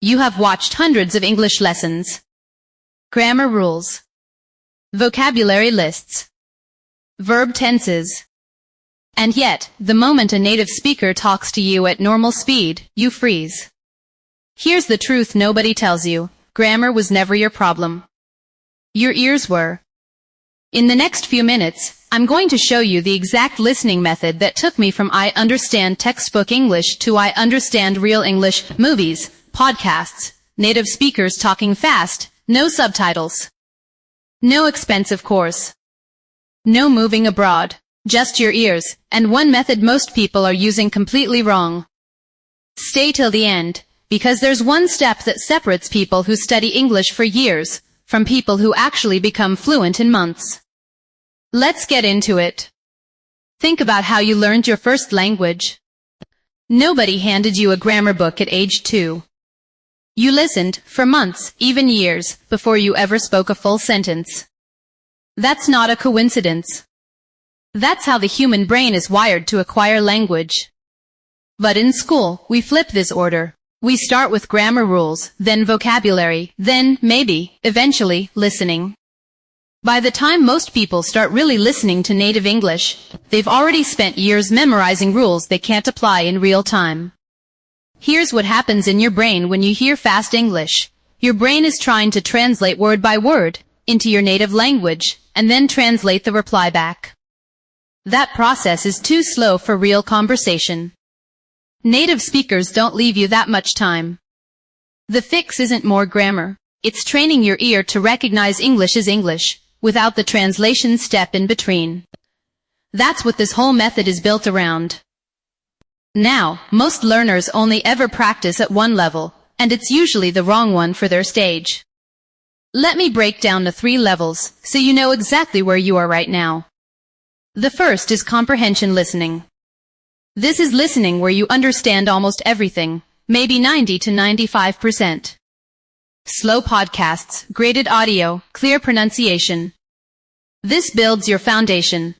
you have watched hundreds of English lessons, grammar rules, vocabulary lists, verb tenses. And yet, the moment a native speaker talks to you at normal speed, you freeze. Here's the truth nobody tells you. Grammar was never your problem. Your ears were. In the next few minutes, I'm going to show you the exact listening method that took me from I understand textbook English to I understand real English, movies, podcasts, native speakers talking fast, no subtitles. No expensive course. No moving abroad. Just your ears, and one method most people are using completely wrong. Stay till the end, because there's one step that separates people who study English for years from people who actually become fluent in months. Let's get into it. Think about how you learned your first language. Nobody handed you a grammar book at age 2. You listened, for months, even years, before you ever spoke a full sentence. That's not a coincidence. That's how the human brain is wired to acquire language. But in school, we flip this order. We start with grammar rules, then vocabulary, then, maybe, eventually, listening. By the time most people start really listening to native English, they've already spent years memorizing rules they can't apply in real time. Here's what happens in your brain when you hear fast English. Your brain is trying to translate word by word into your native language, and then translate the reply back. That process is too slow for real conversation. Native speakers don't leave you that much time. The fix isn't more grammar. It's training your ear to recognize English as English, without the translation step in between. That's what this whole method is built around. Now, most learners only ever practice at one level, and it's usually the wrong one for their stage. Let me break down the 3 levels, so you know exactly where you are right now. The first is comprehension listening. This is listening where you understand almost everything, maybe 90 to 95%. Slow podcasts, graded audio, clear pronunciation. This builds your foundation.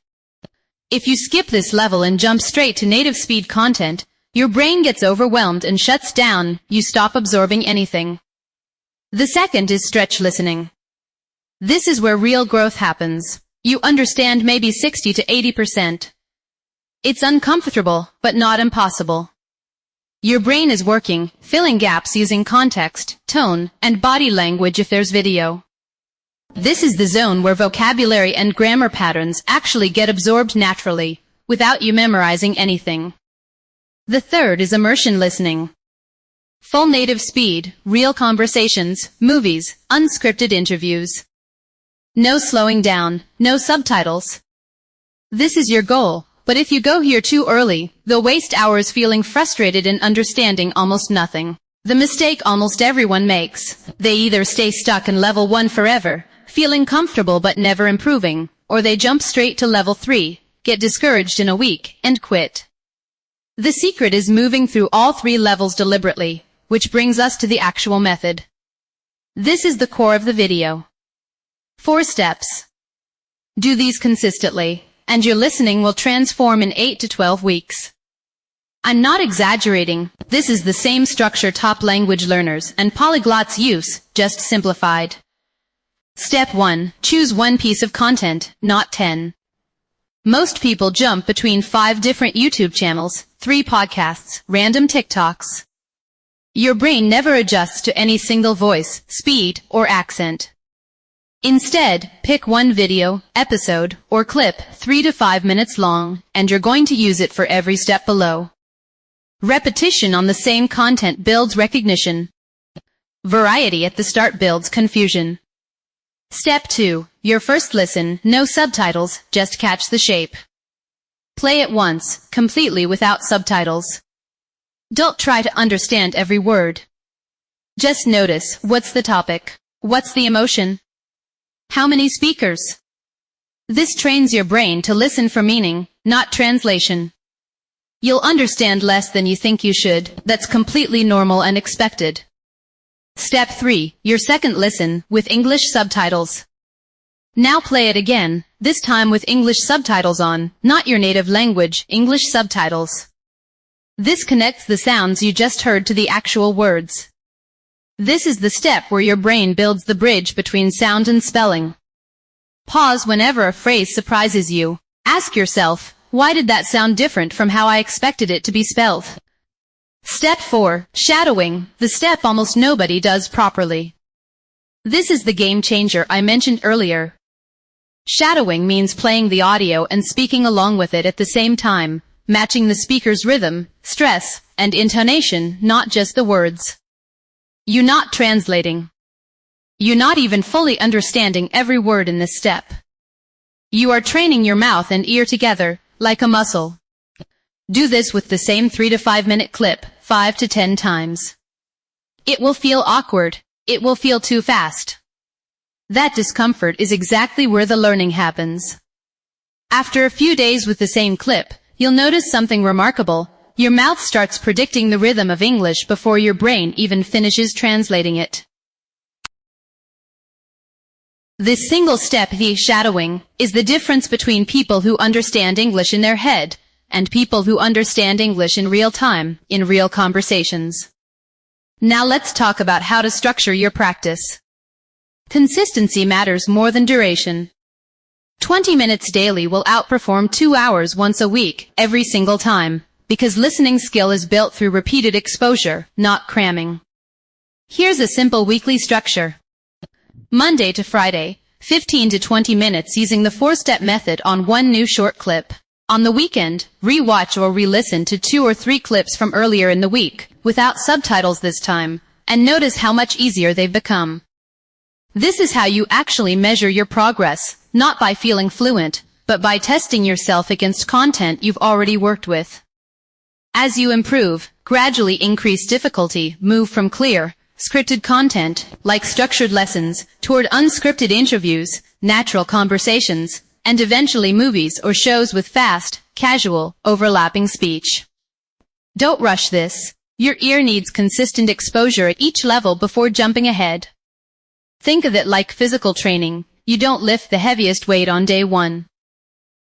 If you skip this level and jump straight to native speed content, your brain gets overwhelmed and shuts down, you stop absorbing anything. The second is stretch listening. This is where real growth happens. You understand maybe 60 to 80%. It's uncomfortable, but not impossible. Your brain is working, filling gaps using context, tone, and body language if there's video. This is the zone where vocabulary and grammar patterns actually get absorbed naturally, without you memorizing anything. The third is immersion listening. Full native speed, real conversations, movies, unscripted interviews. No slowing down, no subtitles. This is your goal, but if you go here too early, you'll waste hours feeling frustrated and understanding almost nothing. The mistake almost everyone makes. They either stay stuck in level 1 forever, feeling comfortable but never improving, or they jump straight to level 3, get discouraged in a week, and quit. The secret is moving through all 3 levels deliberately, which brings us to the actual method. This is the core of the video. 4 steps. Do these consistently, and your listening will transform in 8 to 12 weeks. I'm not exaggerating. This is the same structure top language learners and polyglots use, just simplified. Step 1. Choose one piece of content, not 10. Most people jump between 5 different YouTube channels, 3 podcasts, random TikToks. Your brain never adjusts to any single voice, speed, or accent. Instead, pick one video, episode, or clip 3 to 5 minutes long, and you're going to use it for every step below. Repetition on the same content builds recognition. Variety at the start builds confusion. Step 2. Your first listen, no subtitles, just catch the shape. Play it once, completely without subtitles. Don't try to understand every word. Just notice, what's the topic? What's the emotion? How many speakers? This trains your brain to listen for meaning, not translation. You'll understand less than you think you should. That's completely normal and expected. Step 3. Your second listen, with English subtitles. Now play it again, this time with English subtitles on, not your native language, English subtitles. This connects the sounds you just heard to the actual words. This is the step where your brain builds the bridge between sound and spelling. Pause whenever a phrase surprises you. Ask yourself, why did that sound different from how I expected it to be spelled? Step 4. Shadowing, the step almost nobody does properly. This is the game changer I mentioned earlier. Shadowing means playing the audio and speaking along with it at the same time, matching the speaker's rhythm, stress, and intonation, not just the words. You're not translating. You're not even fully understanding every word in this step. You are training your mouth and ear together, like a muscle. Do this with the same 3 to 5 minute clip, 5 to 10 times. It will feel awkward. It will feel too fast. That discomfort is exactly where the learning happens. After a few days with the same clip, you'll notice something remarkable. Your mouth starts predicting the rhythm of English before your brain even finishes translating it. This single step, the shadowing, is the difference between people who understand English in their head and people who understand English in real time, in real conversations. Now let's talk about how to structure your practice. Consistency matters more than duration. 20 minutes daily will outperform 2 hours once a week, every single time, because listening skill is built through repeated exposure, not cramming. Here's a simple weekly structure. Monday to Friday, 15 to 20 minutes using the 4-step method on one new short clip. On the weekend, re-watch or re-listen to 2 or 3 clips from earlier in the week, without subtitles this time, and notice how much easier they've become. This is how you actually measure your progress, not by feeling fluent, but by testing yourself against content you've already worked with. As you improve, gradually increase difficulty, move from clear, scripted content, like structured lessons, toward unscripted interviews, natural conversations, and eventually movies or shows with fast, casual, overlapping speech. Don't rush this. Your ear needs consistent exposure at each level before jumping ahead. Think of it like physical training. You don't lift the heaviest weight on day 1.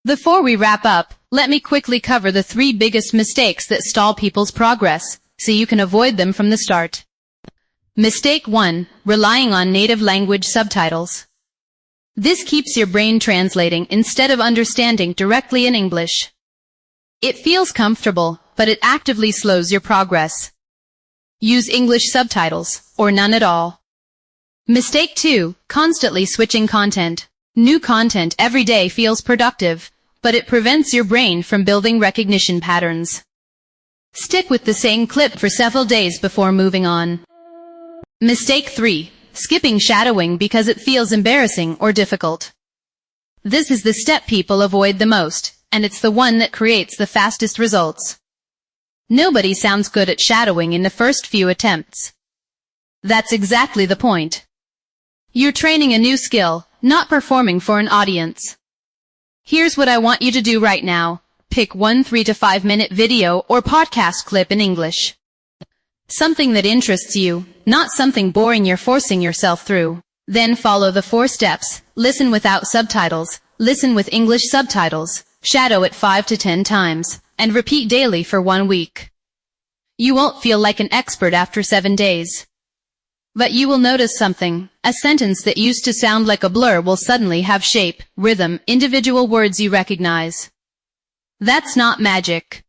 Before we wrap up, let me quickly cover the 3 biggest mistakes that stall people's progress, so you can avoid them from the start. Mistake 1. Relying on native language subtitles. This keeps your brain translating instead of understanding directly in English. It feels comfortable, but it actively slows your progress. Use English subtitles, or none at all. Mistake 2. Constantly switching content. New content every day feels productive, but it prevents your brain from building recognition patterns. Stick with the same clip for several days before moving on. Mistake 3. Skipping shadowing because it feels embarrassing or difficult. This is the step people avoid the most, and it's the one that creates the fastest results. Nobody sounds good at shadowing in the first few attempts. That's exactly the point. You're training a new skill, not performing for an audience. Here's what I want you to do right now. Pick one 3 to 5 minute video or podcast clip in English. Something that interests you, not something boring you're forcing yourself through. Then follow the 4 steps. Listen without subtitles, listen with English subtitles, shadow it 5 to 10 times, and repeat daily for 1 week. You won't feel like an expert after 7 days. But you will notice something. A sentence that used to sound like a blur will suddenly have shape, rhythm, individual words you recognize. That's not magic.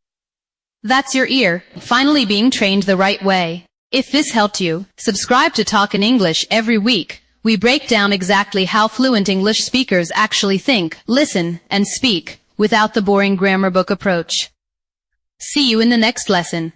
That's your ear, finally being trained the right way. If this helped you, subscribe to Talk in English every week. We break down exactly how fluent English speakers actually think, listen, and speak, without the boring grammar book approach. See you in the next lesson.